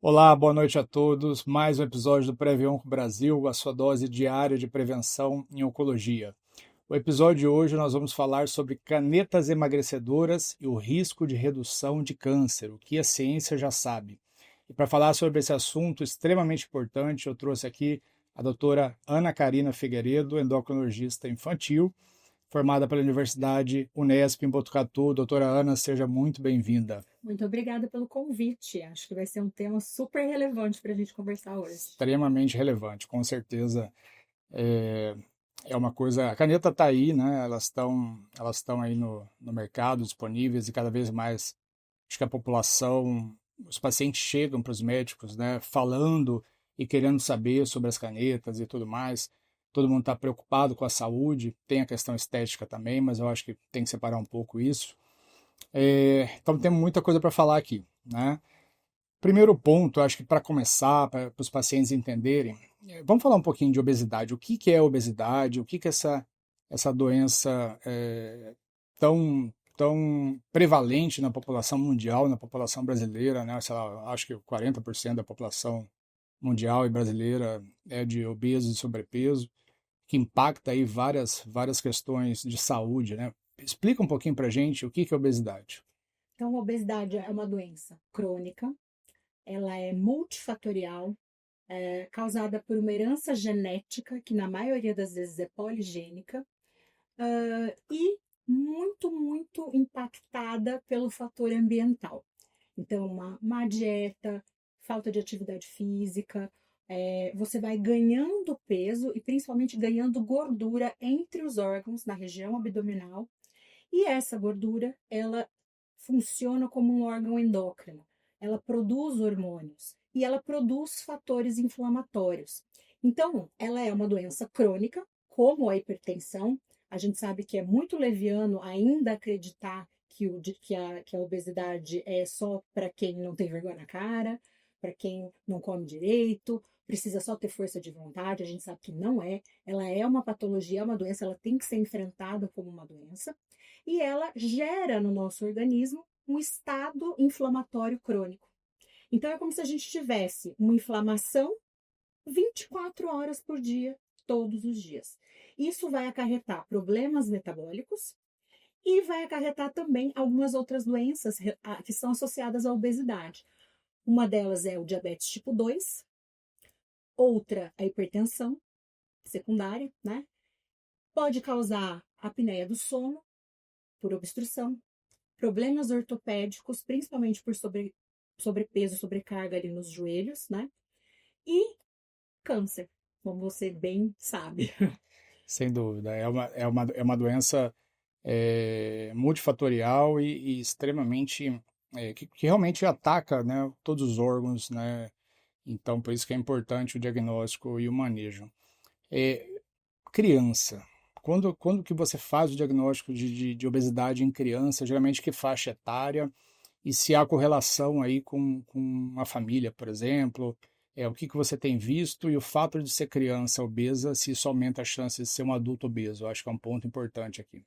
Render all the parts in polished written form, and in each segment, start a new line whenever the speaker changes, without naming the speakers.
Olá, boa noite a todos. Mais um episódio do Previonco Brasil, a sua dose diária de prevenção em oncologia. O episódio de hoje nós vamos falar sobre canetas emagrecedoras e o risco de redução de câncer, o que a ciência já sabe. E para falar sobre esse assunto extremamente importante, eu trouxe aqui a doutora Ana Carina Figueiredo, endocrinologista infantil, formada pela Universidade Unesp em Botucatu. Doutora Ana, seja muito bem-vinda.
Muito obrigada pelo convite. Acho que vai ser um tema super relevante para a gente conversar hoje.
Extremamente relevante, com certeza. É, é uma coisa. A caneta está aí, né? Elas estão aí no mercado disponíveis e cada vez mais acho que a população, os pacientes chegam para os médicos, né? Falando e querendo saber sobre as canetas e tudo mais. Todo mundo está preocupado com a saúde, tem a questão estética também, mas eu acho que tem que separar um pouco isso. Então temos muita coisa para falar aqui, né? Primeiro ponto, acho que para começar, para os pacientes entenderem, vamos falar um pouquinho de obesidade. O que, que é obesidade? O que, que é essa doença tão prevalente na população mundial, na população brasileira, né? Sei lá, acho que 40% da população mundial e brasileira é de obeso e sobrepeso, que impacta aí várias questões de saúde, né? Explica um pouquinho para a gente o que, que é obesidade.
Então, a obesidade é uma doença crônica, ela é multifatorial, causada por uma herança genética, que na maioria das vezes é poligênica, e muito impactada pelo fator ambiental. Então, uma má dieta, falta de atividade física, você vai ganhando peso e principalmente ganhando gordura entre os órgãos, na região abdominal, e essa gordura, ela funciona como um órgão endócrino. Ela produz hormônios e ela produz fatores inflamatórios. Então, ela é uma doença crônica, como a hipertensão. A gente sabe que é muito leviano ainda acreditar que a obesidade é só para quem não tem vergonha na cara, para quem não come direito, precisa só ter força de vontade. A gente sabe que não é. Ela é uma patologia, é uma doença, ela tem que ser enfrentada como uma doença e ela gera no nosso organismo um estado inflamatório crônico. Então é como se a gente tivesse uma inflamação 24 horas por dia, todos os dias. Isso vai acarretar problemas metabólicos e vai acarretar também algumas outras doenças que são associadas à obesidade. Uma delas é o diabetes tipo 2, outra a hipertensão secundária, né? Pode causar apneia do sono por obstrução, problemas ortopédicos, principalmente por sobrepeso, sobrecarga ali nos joelhos, né? E câncer, como você bem sabe.
Sem dúvida. É uma doença multifatorial e extremamente que realmente ataca, né, todos os órgãos, né? Então, por isso que é importante o diagnóstico e o manejo. É, criança. Quando que você faz o diagnóstico de obesidade em criança? Geralmente que faixa etária? E se há correlação aí com a família, por exemplo? O que, que você tem visto e o fato de ser criança obesa, se isso aumenta a chance de ser um adulto obeso? Eu acho que é um ponto importante aqui.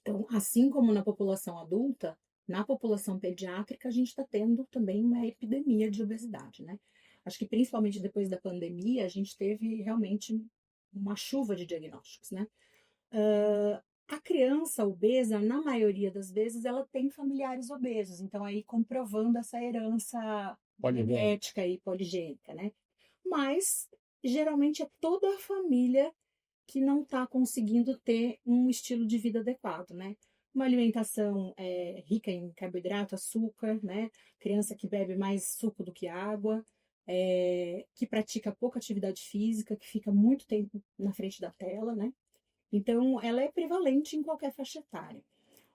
Então, assim como na população adulta, na população pediátrica, a gente está tendo também uma epidemia de obesidade, né? Acho que principalmente depois da pandemia, a gente teve realmente uma chuva de diagnósticos, né? A criança obesa, na maioria das vezes, ela tem familiares obesos, então aí comprovando essa herança
Pode ver.
genética e poligênica, né? Mas geralmente é toda a família que não está conseguindo ter um estilo de vida adequado, né? Uma alimentação rica em carboidrato, açúcar, né? Criança que bebe mais suco do que água, que pratica pouca atividade física, que fica muito tempo na frente da tela, né? Então, ela é prevalente em qualquer faixa etária.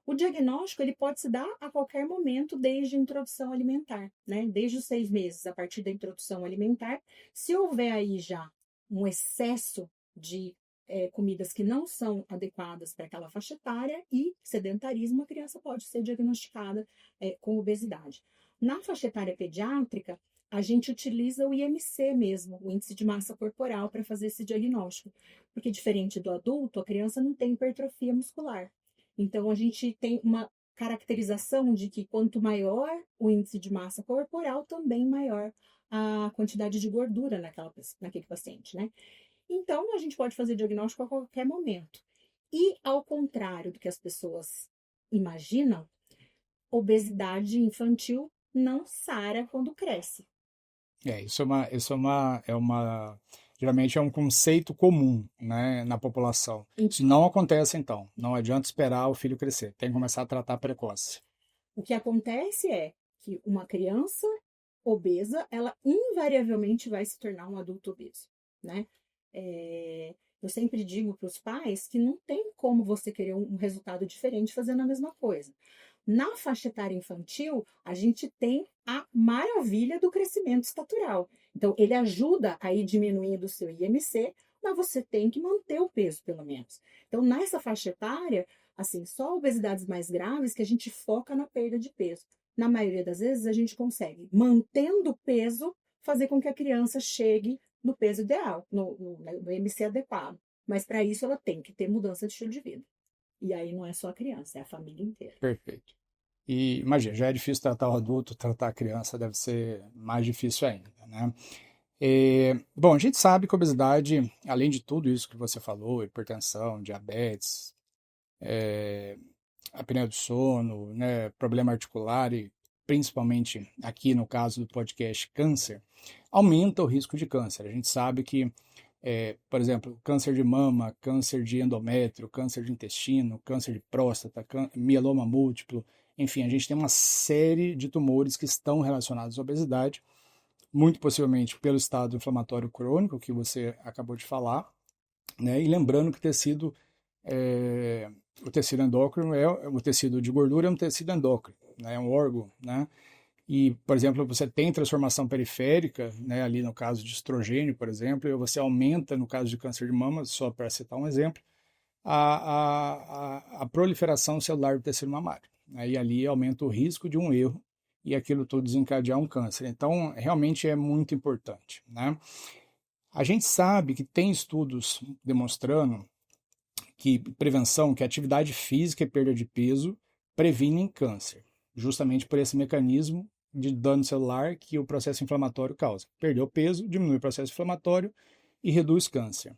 O diagnóstico ele pode se dar a qualquer momento desde a introdução alimentar, né? Desde os 6 meses, a partir da introdução alimentar. Se houver aí já um excesso de comidas que não são adequadas para aquela faixa etária e sedentarismo, a criança pode ser diagnosticada com obesidade. Na faixa etária pediátrica, a gente utiliza o IMC mesmo, o índice de massa corporal, para fazer esse diagnóstico. Porque diferente do adulto, a criança não tem hipertrofia muscular. Então, a gente tem uma caracterização de que quanto maior o índice de massa corporal, também maior a quantidade de gordura naquele paciente, né? Então, a gente pode fazer diagnóstico a qualquer momento. E, ao contrário do que as pessoas imaginam, obesidade infantil não sara quando cresce.
Geralmente é um conceito comum, né, na população. Isso não acontece, então. Não adianta esperar o filho crescer. Tem que começar a tratar precoce.
O que acontece é que uma criança obesa, ela invariavelmente vai se tornar um adulto obeso, né? Eu sempre digo para os pais que não tem como você querer um resultado diferente fazendo a mesma coisa. Na faixa etária infantil, a gente tem a maravilha do crescimento estatural. Então, ele ajuda a ir diminuindo o seu IMC, mas você tem que manter o peso, pelo menos. Então, nessa faixa etária, assim, só obesidades mais graves que a gente foca na perda de peso. Na maioria das vezes, a gente consegue, mantendo o peso, fazer com que a criança chegue no peso ideal, no IMC adequado. Mas, para isso, ela tem que ter mudança de estilo de vida. E aí não é só a criança, é a família inteira.
Perfeito. E imagina, já é difícil tratar o adulto, tratar a criança deve ser mais difícil ainda, né? Bom, a gente sabe que a obesidade, além de tudo isso que você falou, hipertensão, diabetes, apneia do sono, né, problema articular e principalmente aqui no caso do podcast câncer, aumenta o risco de câncer. A gente sabe que, por exemplo, câncer de mama, câncer de endométrio, câncer de intestino, câncer de próstata, mieloma múltiplo, enfim, a gente tem uma série de tumores que estão relacionados à obesidade, muito possivelmente pelo estado inflamatório crônico que você acabou de falar, né? E lembrando que o tecido endócrino o tecido de gordura é um tecido endócrino, né? É um órgão, né? E, por exemplo, você tem transformação periférica, né? Ali no caso de estrogênio, por exemplo, e você aumenta, no caso de câncer de mama, só para citar um exemplo, a proliferação celular do tecido mamário. Né? E ali aumenta o risco de um erro e aquilo tudo desencadear um câncer. Então, realmente é muito importante, né? A gente sabe que tem estudos demonstrando que prevenção, que atividade física e perda de peso previnem câncer, justamente por esse mecanismo de dano celular que o processo inflamatório causa. Perdeu peso, diminui o processo inflamatório e reduz câncer.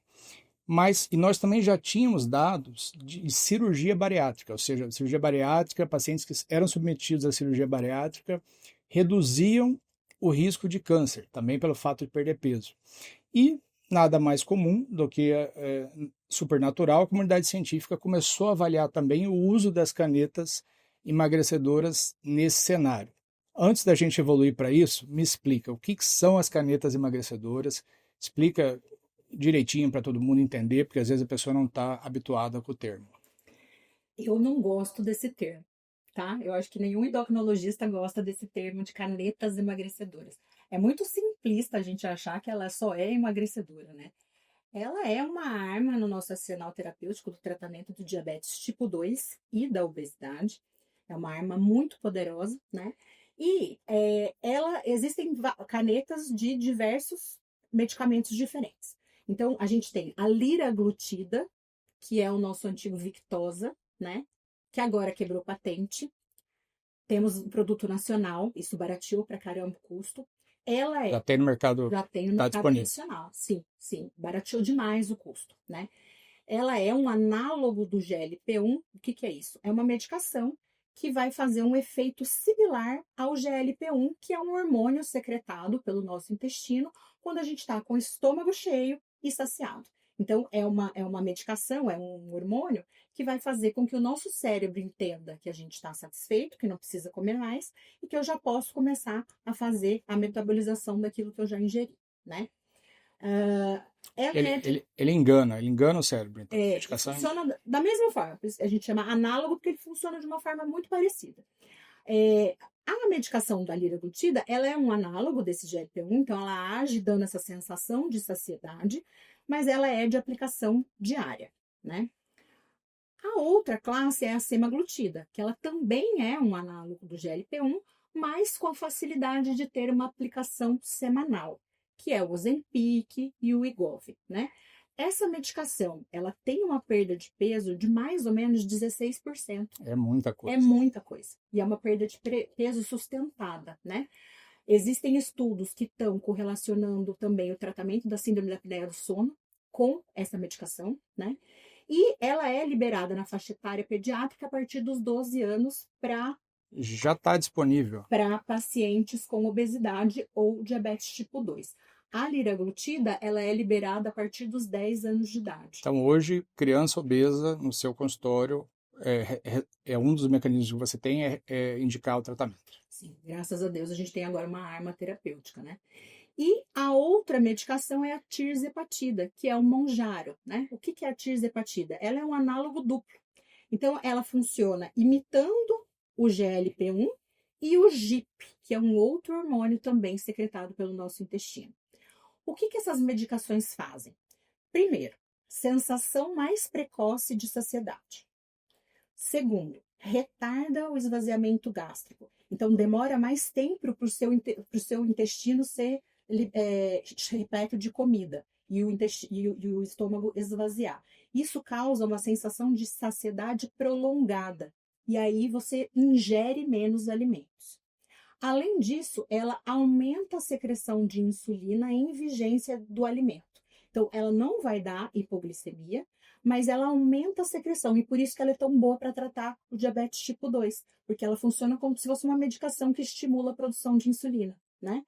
E nós também já tínhamos dados de cirurgia bariátrica, ou seja, cirurgia bariátrica, pacientes que eram submetidos à cirurgia bariátrica reduziam o risco de câncer, também pelo fato de perder peso. E nada mais comum do que supernatural, a comunidade científica começou a avaliar também o uso das canetas emagrecedoras nesse cenário. Antes da gente evoluir para isso, me explica o que são as canetas emagrecedoras, explica direitinho para todo mundo entender, porque às vezes a pessoa não está habituada com o termo.
Eu não gosto desse termo, tá? Eu acho que nenhum endocrinologista gosta desse termo de canetas emagrecedoras. É muito simplista a gente achar que ela só é emagrecedora, né? Ela é uma arma no nosso arsenal terapêutico do tratamento do diabetes tipo 2 e da obesidade. É uma arma muito poderosa, né? E existem canetas de diversos medicamentos diferentes. Então, a gente tem a liraglutida, que é o nosso antigo Victoza, né? Que agora quebrou patente. Temos um produto nacional, isso barateou pra caramba o custo.
Já tem no mercado,
já tem no
tá
mercado
disponível.
nacional. Sim, barateou demais o custo, né? Ela é um análogo do GLP-1. O que é isso? É uma medicação que vai fazer um efeito similar ao GLP-1, que é um hormônio secretado pelo nosso intestino quando a gente está com o estômago cheio e saciado. Então, é uma medicação, é um hormônio que vai fazer com que o nosso cérebro entenda que a gente está satisfeito, que não precisa comer mais e que eu já posso começar a fazer a metabolização daquilo que eu já ingeri, né?
Ele engana o cérebro, então.
Funciona da mesma forma. A gente chama análogo porque ele funciona de uma forma muito parecida. A medicação da liraglutida, ela é um análogo desse GLP-1, então ela age dando essa sensação de saciedade, mas ela é de aplicação diária, né? A outra classe é a semaglutida, que ela também é um análogo do GLP-1, mas com a facilidade de ter uma aplicação semanal, que é o Ozempic e o Wegovy, né? Essa medicação, ela tem uma perda de peso de mais ou menos 16%.
É muita coisa.
É muita coisa. E é uma perda de peso sustentada, né? Existem estudos que estão correlacionando também o tratamento da síndrome da apneia do sono com essa medicação, né? E ela é liberada na faixa etária pediátrica a partir dos 12 anos
Já está disponível.
para pacientes com obesidade ou diabetes tipo 2. A liraglutida, ela é liberada a partir dos 10 anos de idade.
Então, hoje, criança obesa no seu consultório, é um dos mecanismos que você tem é indicar o tratamento.
Sim, graças a Deus a gente tem agora uma arma terapêutica, né? E a outra medicação é a tirzepatida, que é o Mounjaro, né? O que é a tirzepatida? Ela é um análogo duplo. Então, ela funciona imitando o GLP-1 e o GIP, que é um outro hormônio também secretado pelo nosso intestino. O que essas medicações fazem? Primeiro, sensação mais precoce de saciedade. Segundo, retarda o esvaziamento gástrico. Então, demora mais tempo para o seu intestino ser repleto de comida e o estômago esvaziar. Isso causa uma sensação de saciedade prolongada. E aí você ingere menos alimentos. Além disso, ela aumenta a secreção de insulina em vigência do alimento. Então, ela não vai dar hipoglicemia, mas ela aumenta a secreção. E por isso que ela é tão boa para tratar o diabetes tipo 2, porque ela funciona como se fosse uma medicação que estimula a produção de insulina, né?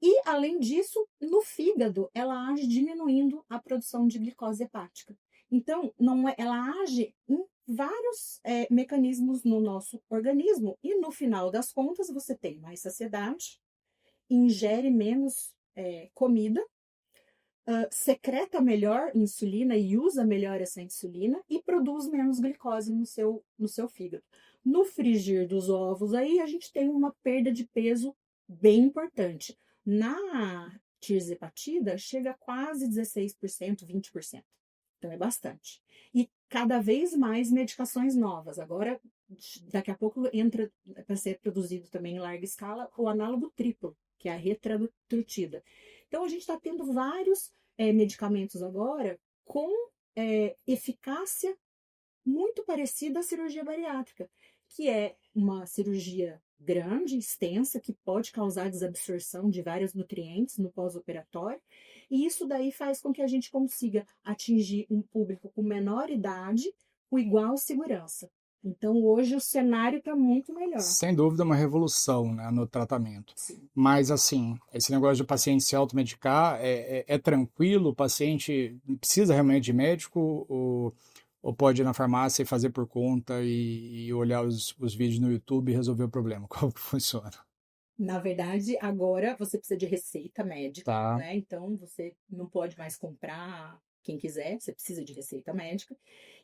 E, além disso, no fígado, ela age diminuindo a produção de glicose hepática. Então, ela age em vários mecanismos no nosso organismo e, no final das contas, você tem mais saciedade, ingere menos comida, secreta melhor insulina e usa melhor essa insulina e produz menos glicose no seu fígado. No frigir dos ovos, aí a gente tem uma perda de peso bem importante. Na tirzepatida, chega a quase 16%, 20%. Então, é bastante. E cada vez mais medicações novas. Agora, daqui a pouco, entra para ser produzido também em larga escala o análogo triplo, que é a retratrutida. Então, a gente está tendo vários medicamentos agora com eficácia muito parecida à cirurgia bariátrica, que é uma cirurgia grande, extensa, que pode causar desabsorção de vários nutrientes no pós-operatório, e isso daí faz com que a gente consiga atingir um público com menor idade com igual segurança. Então, hoje o cenário está muito melhor.
Sem dúvida, uma revolução, né, no tratamento.
Sim.
Mas, assim, esse negócio de paciente se automedicar é tranquilo? O paciente precisa realmente de médico ou pode ir na farmácia e fazer por conta e olhar os vídeos no YouTube e resolver o problema? Como que funciona?
Na verdade, agora você precisa de receita médica,
Tá.
né? Então, você não pode mais comprar quem quiser, você precisa de receita médica.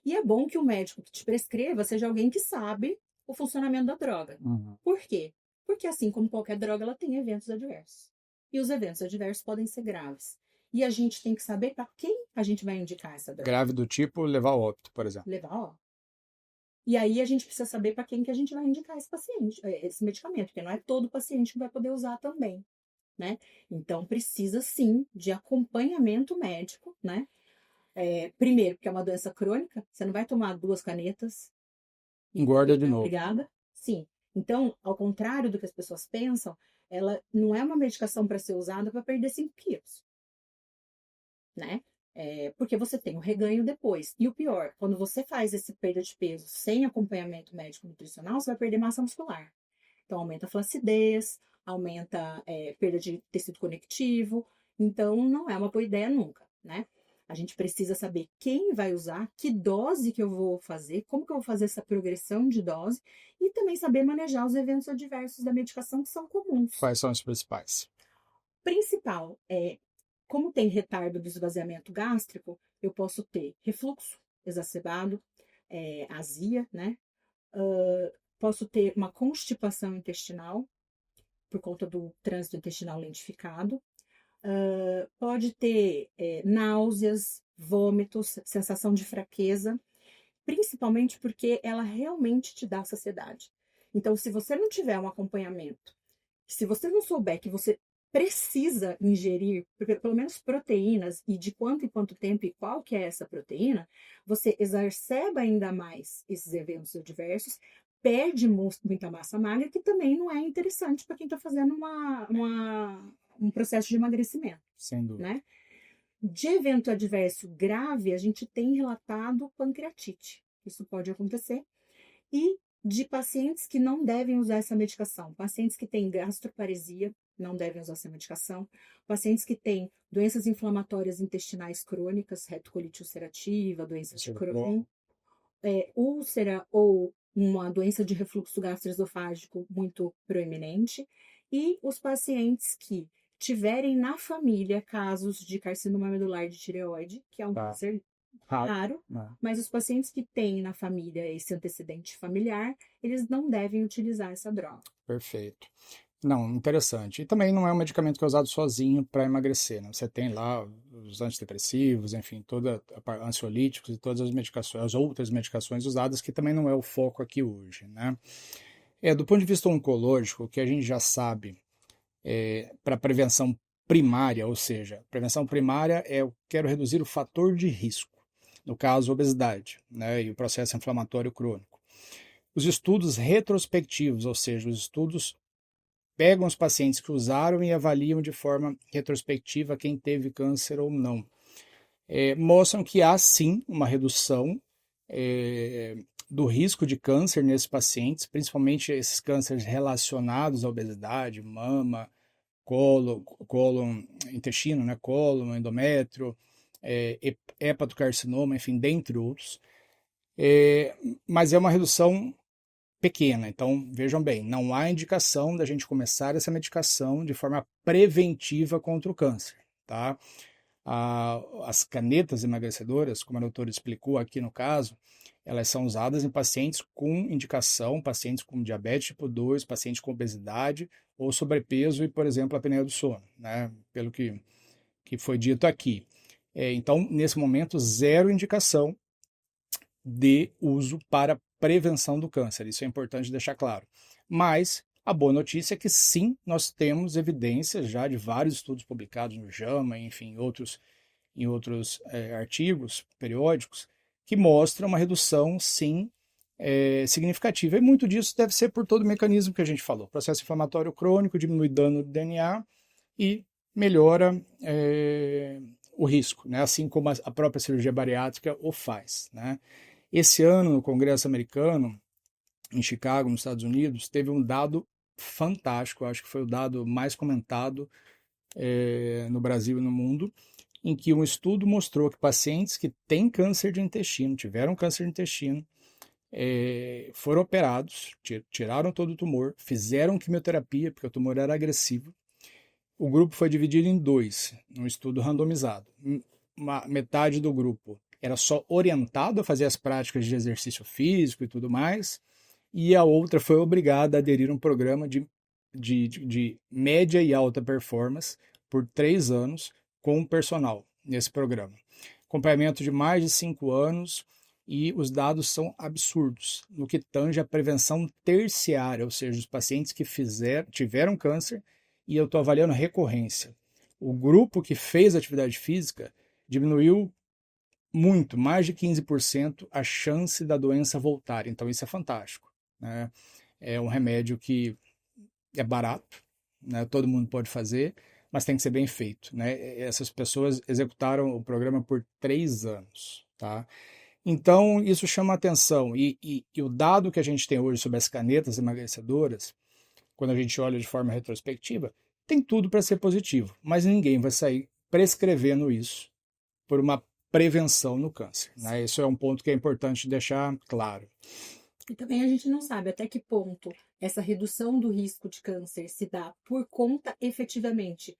E é bom que o médico que te prescreva seja alguém que sabe o funcionamento da droga.
Uhum.
Por quê? Porque assim como qualquer droga, ela tem eventos adversos. E os eventos adversos podem ser graves. E a gente tem que saber para quem a gente vai indicar essa droga.
Grave do tipo levar ao óbito, por exemplo.
Levar, ó. E aí a gente precisa saber para quem que a gente vai indicar esse paciente, esse medicamento, porque não é todo paciente que vai poder usar também, né? Então precisa sim de acompanhamento médico, né? Primeiro, porque é uma doença crônica, você não vai tomar 2 canetas.
Engorda de novo.
Obrigada. Sim. Então, ao contrário do que as pessoas pensam, ela não é uma medicação para ser usada para perder 5 quilos, né? Porque você tem o reganho depois. E o pior, quando você faz esse perda de peso sem acompanhamento médico nutricional, você vai perder massa muscular. Então, aumenta a flacidez, aumenta perda de tecido conectivo. Então, não é uma boa ideia nunca, né? A gente precisa saber quem vai usar, que dose que eu vou fazer, como que eu vou fazer essa progressão de dose e também saber manejar os eventos adversos da medicação que são comuns.
Quais são os principais?
Principal como tem retardo do esvaziamento gástrico, eu posso ter refluxo exacerbado, azia, né? Posso ter uma constipação intestinal por conta do trânsito intestinal lentificado. Pode ter náuseas, vômitos, sensação de fraqueza, principalmente porque ela realmente te dá saciedade. Então, se você não tiver um acompanhamento, se você não souber que você precisa ingerir pelo menos proteínas e de quanto em quanto tempo e qual que é essa proteína, você exacerba ainda mais esses eventos adversos, perde muita massa magra, que também não é interessante para quem está fazendo um processo de emagrecimento,
Sem dúvida.
né? De evento adverso grave, a gente tem relatado pancreatite. Isso pode acontecer. E de pacientes que não devem usar essa medicação. Pacientes que têm gastroparesia não devem usar essa medicação. Pacientes que têm doenças inflamatórias intestinais crônicas, retocolite ulcerativa, doença de Crohn, úlcera ou uma doença de refluxo gastroesofágico muito proeminente. E os pacientes que tiverem na família casos de carcinoma medular de tireoide, que é um câncer raro, mas os pacientes que têm na família esse antecedente familiar, eles não devem utilizar essa droga.
Perfeito. Não, interessante. E também não é um medicamento que é usado sozinho para emagrecer, né? Você tem lá os antidepressivos, enfim, ansiolíticos e todas as medicações, as outras medicações usadas, que também não é o foco aqui hoje, né? Do ponto de vista oncológico, o que a gente já sabe para prevenção primária, ou seja, prevenção primária eu quero reduzir o fator de risco, no caso, obesidade, né, e o processo inflamatório crônico. Os estudos retrospectivos, ou seja, os estudos pegam os pacientes que usaram e avaliam de forma retrospectiva quem teve câncer ou não. Mostram que há sim uma redução do risco de câncer nesses pacientes, principalmente esses cânceres relacionados à obesidade, mama, cólon, intestino, né, cólon, endométrio, hepatocarcinoma, enfim, dentre outros. Mas é uma redução pequena. Então, vejam bem, não há indicação da gente começar essa medicação de forma preventiva contra o câncer, tá? As canetas emagrecedoras, como a doutora explicou aqui no caso, elas são usadas em pacientes com indicação, pacientes com diabetes tipo 2, pacientes com obesidade ou sobrepeso e, por exemplo, apneia do sono, né? Pelo que foi dito aqui. Então, nesse momento, zero indicação de uso para prevenção do câncer. Isso é importante deixar claro. Mas a boa notícia é que sim, nós temos evidências já de vários estudos publicados no JAMA, enfim, em outros artigos periódicos, que mostram uma redução, sim, significativa. E muito disso deve ser por todo o mecanismo que a gente falou. Processo inflamatório crônico, diminui dano do DNA e melhora o risco, né? Assim como a própria cirurgia bariátrica o faz, né? Esse ano, no Congresso americano, em Chicago, nos Estados Unidos, teve um dado fantástico, acho que foi o dado mais comentado no Brasil e no mundo, em que um estudo mostrou que pacientes que têm câncer de intestino, tiveram câncer de intestino, foram operados, tiraram todo o tumor, fizeram quimioterapia, porque o tumor era agressivo. O grupo foi dividido em dois, num estudo randomizado. Metade do grupo era só orientado a fazer as práticas de exercício físico e tudo mais, e a outra foi obrigada a aderir a um programa de média e alta performance por 3 anos com um personal nesse programa. Acompanhamento de mais de 5 anos e os dados são absurdos no que tange a prevenção terciária, ou seja, os pacientes que tiveram câncer e eu estou avaliando recorrência. O grupo que fez atividade física diminuiu muito, mais de 15% a chance da doença voltar. Então isso é fantástico, né? É um remédio que é barato, né? Todo mundo pode fazer, mas tem que ser bem feito, né? Essas pessoas executaram o programa por 3 anos, tá? Então isso chama atenção e o dado que a gente tem hoje sobre as canetas emagrecedoras, quando a gente olha de forma retrospectiva, tem tudo para ser positivo, mas ninguém vai sair prescrevendo isso por uma prevenção no câncer, né? Isso é um ponto que é importante deixar claro.
E também a gente não sabe até que ponto essa redução do risco de câncer se dá por conta efetivamente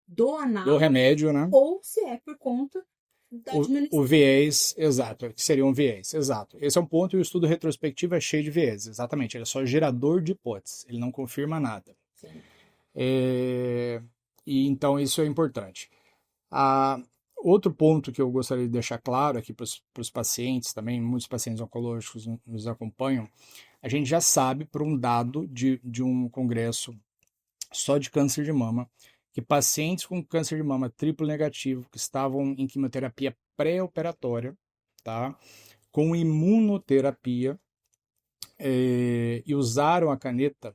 do análogo,
remédio, né?
Ou se é por conta da diminuição.
O viés, exato, que seria um viés, exato. Esse é um ponto e o estudo retrospectivo é cheio de viés, exatamente. Ele é só gerador de hipóteses, ele não confirma nada.
Sim.
E então isso é importante. Outro ponto que eu gostaria de deixar claro aqui para os pacientes também, muitos pacientes oncológicos nos acompanham, a gente já sabe por um dado de um congresso só de câncer de mama, que pacientes com câncer de mama triplo negativo que estavam em quimioterapia pré-operatória, tá, com imunoterapia, e usaram a caneta,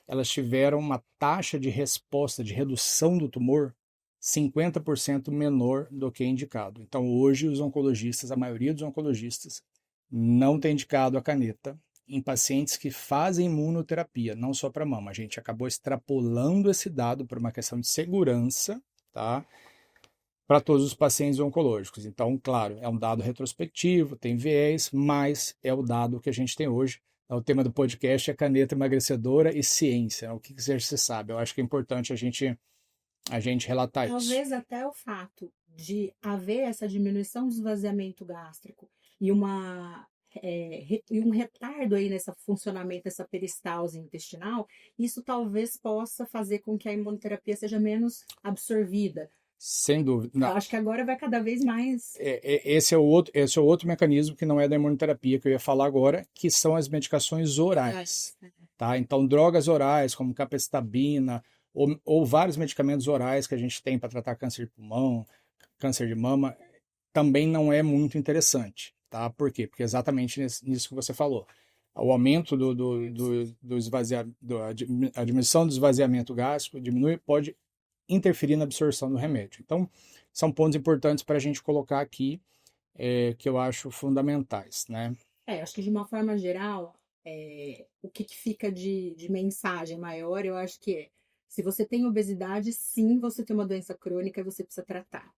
elas tiveram uma taxa de resposta, de redução do tumor 50% menor do que indicado. Então, hoje, os oncologistas, a maioria dos oncologistas, não tem indicado a caneta em pacientes que fazem imunoterapia, não só para mama. A gente acabou extrapolando esse dado por uma questão de segurança, tá? Para todos os pacientes oncológicos. Então, claro, é um dado retrospectivo, tem viés, mas é o dado que a gente tem hoje. O tema do podcast é caneta emagrecedora e ciência. O que você sabe? Eu acho que é importante a gente relatar isso.
Talvez até o fato de haver essa diminuição do esvaziamento gástrico e e um retardo aí nesse funcionamento dessa peristalse intestinal, isso talvez possa fazer com que a imunoterapia seja menos absorvida.
Sem dúvida.
Eu acho que agora vai cada vez mais.
Esse é o outro mecanismo que não é da imunoterapia que eu ia falar agora, que são as medicações orais. Tá? Então, drogas orais, como capecitabina, ou vários medicamentos orais que a gente tem para tratar câncer de pulmão, câncer de mama, também não é muito interessante. Tá? Por quê? Porque é exatamente nisso que você falou. O aumento a diminuição do esvaziamento gástrico pode interferir na absorção do remédio. Então, são pontos importantes para a gente colocar aqui, que eu acho fundamentais, né?
Acho que de uma forma geral, o que fica de mensagem maior, eu acho que se você tem obesidade, sim, você tem uma doença crônica e você precisa tratar.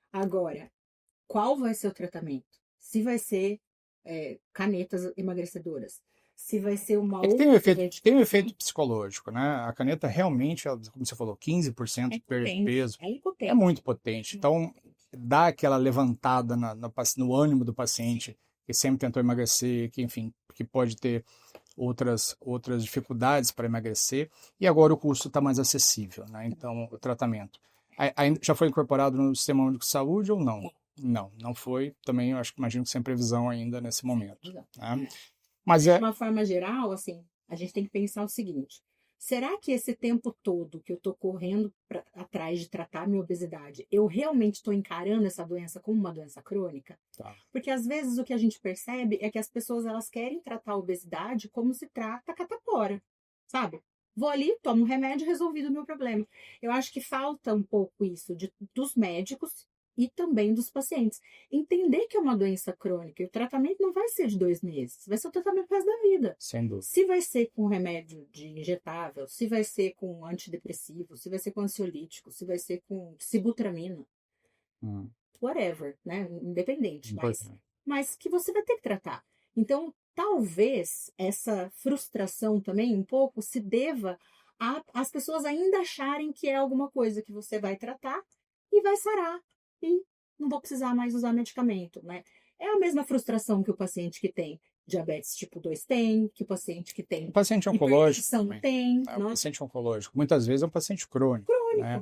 Agora, qual vai ser o tratamento? Se vai ser canetas emagrecedoras, se vai ser uma outra...
Tem um efeito psicológico, né? A caneta realmente, como você falou, 15% de perda de peso. É muito potente. Então, dá aquela levantada no ânimo do paciente que sempre tentou emagrecer, que, enfim, que pode ter outras dificuldades para emagrecer. E agora o custo está mais acessível, né? Então, o tratamento. Já foi incorporado no Sistema Único de Saúde ou não? Não foi. Também, eu imagino que sem previsão ainda nesse momento. Né? Mas
de uma forma geral, assim, a gente tem que pensar o seguinte: será que esse tempo todo que eu estou correndo atrás de tratar minha obesidade, eu realmente estou encarando essa doença como uma doença crônica?
Tá.
Porque às vezes o que a gente percebe é que as pessoas elas querem tratar a obesidade como se trata a catapora, sabe? Vou ali, tomo um remédio, resolvido o meu problema. Eu acho que falta um pouco isso dos médicos e também dos pacientes. Entender que é uma doença crônica e o tratamento não vai ser de 2 meses, vai ser o tratamento pro resto da vida.
Sem dúvida.
Se vai ser com remédio de injetável, se vai ser com antidepressivo, se vai ser com ansiolítico, se vai ser com sibutramina, whatever, né? Independente, mas que você vai ter que tratar. Então, talvez essa frustração também um pouco se deva às pessoas ainda acharem que é alguma coisa que você vai tratar e vai sarar e não vou precisar mais usar medicamento, né? É a mesma frustração que o paciente que tem diabetes tipo 2 tem, que o paciente que tem...
O paciente oncológico
tem.
O paciente oncológico, muitas vezes é um paciente crônico. Né?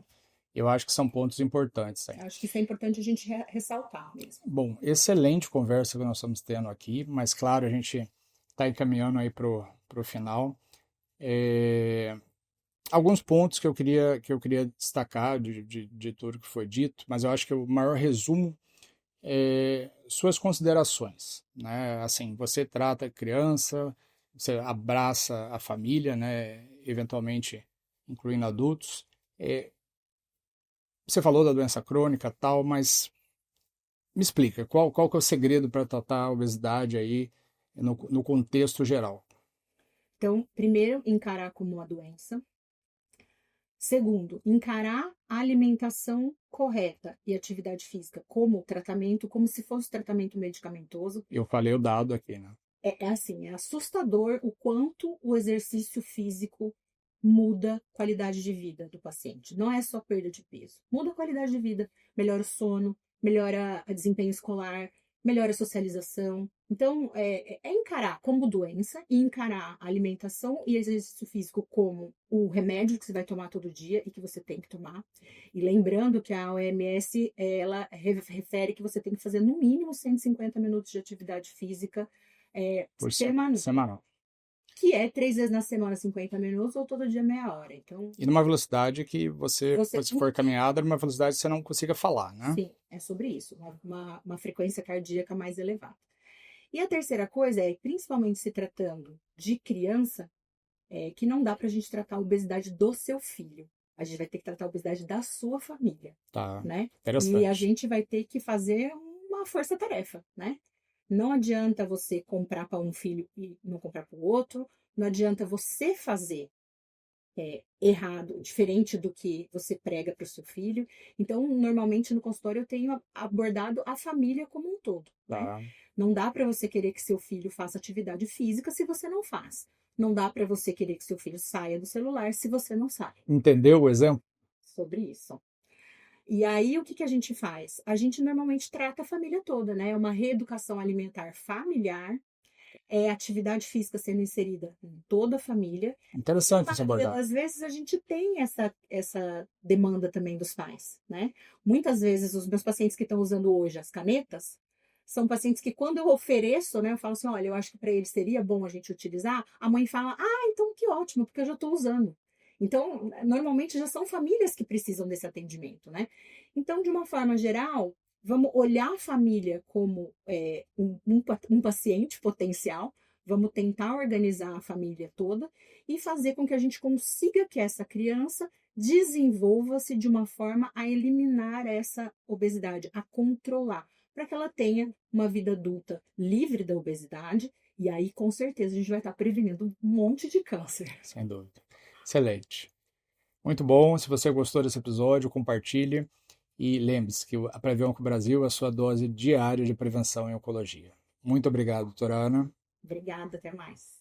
Eu acho que são pontos importantes.
Acho que isso é importante a gente ressaltar mesmo.
Bom, excelente conversa que nós estamos tendo aqui, mas claro, a gente está encaminhando aí para o final. Alguns pontos que eu queria destacar de tudo que foi dito, mas eu acho que o maior resumo é suas considerações, né? Assim, você trata a criança, você abraça a família, né? Eventualmente incluindo adultos. Você falou da doença crônica e tal, mas me explica, qual que é o segredo para tratar a obesidade aí no contexto geral?
Então, primeiro, encarar como uma doença. Segundo, encarar a alimentação correta e atividade física como tratamento, como se fosse tratamento medicamentoso.
Eu falei o dado aqui, né?
É assim, é assustador o quanto o exercício físico muda a qualidade de vida do paciente. Não é só perda de peso, muda a qualidade de vida, melhora o sono, melhora o desempenho escolar, melhora a socialização. Então, é encarar como doença e encarar a alimentação e exercício físico como o remédio que você vai tomar todo dia e que você tem que tomar. E lembrando que a OMS, ela refere que você tem que fazer no mínimo 150 minutos de atividade física
por semanal.
Que é 3 vezes na semana, 50 minutos, ou todo dia meia hora. Então,
e numa velocidade que você se for caminhada, numa velocidade que você não consiga falar, né?
Sim, é sobre isso. Uma frequência cardíaca mais elevada. E a terceira coisa é, principalmente se tratando de criança, que não dá para a gente tratar a obesidade do seu filho. A gente vai ter que tratar a obesidade da sua família,
Tá,
né? E a
interessante.
gente vai ter que fazer uma força-tarefa, né? Não adianta você comprar para um filho e não comprar para o outro. Não adianta você fazer errado, diferente do que você prega para o seu filho. Então, normalmente no consultório eu tenho abordado a família como um todo, né?
Tá.
Não dá para você querer que seu filho faça atividade física se você não faz. Não dá para você querer que seu filho saia do celular se você não sai.
Entendeu o exemplo?
Sobre isso. E aí, o que que a gente faz? A gente normalmente trata a família toda, né? É uma reeducação alimentar familiar, atividade física sendo inserida em toda a família. E na
Interessante essa
maioria
abordagem.
das vezes a gente tem essa demanda também dos pais, né? Muitas vezes os meus pacientes que estão usando hoje as canetas são pacientes que quando eu ofereço, né, eu falo assim, olha, eu acho que para eles seria bom a gente utilizar, a mãe fala, ah, então que ótimo, porque eu já estou usando. Então, normalmente já são famílias que precisam desse atendimento, né? Então, de uma forma geral, vamos olhar a família como um paciente potencial, vamos tentar organizar a família toda e fazer com que a gente consiga que essa criança desenvolva-se de uma forma a eliminar essa obesidade, a controlar, para que ela tenha uma vida adulta livre da obesidade. E aí, com certeza, a gente vai estar prevenindo um monte de câncer.
Sem dúvida. Excelente. Muito bom. Se você gostou desse episódio, compartilhe. E lembre-se que a Previonco Brasil é a sua dose diária de prevenção em oncologia. Muito obrigado, doutora Ana.
Obrigada, até mais.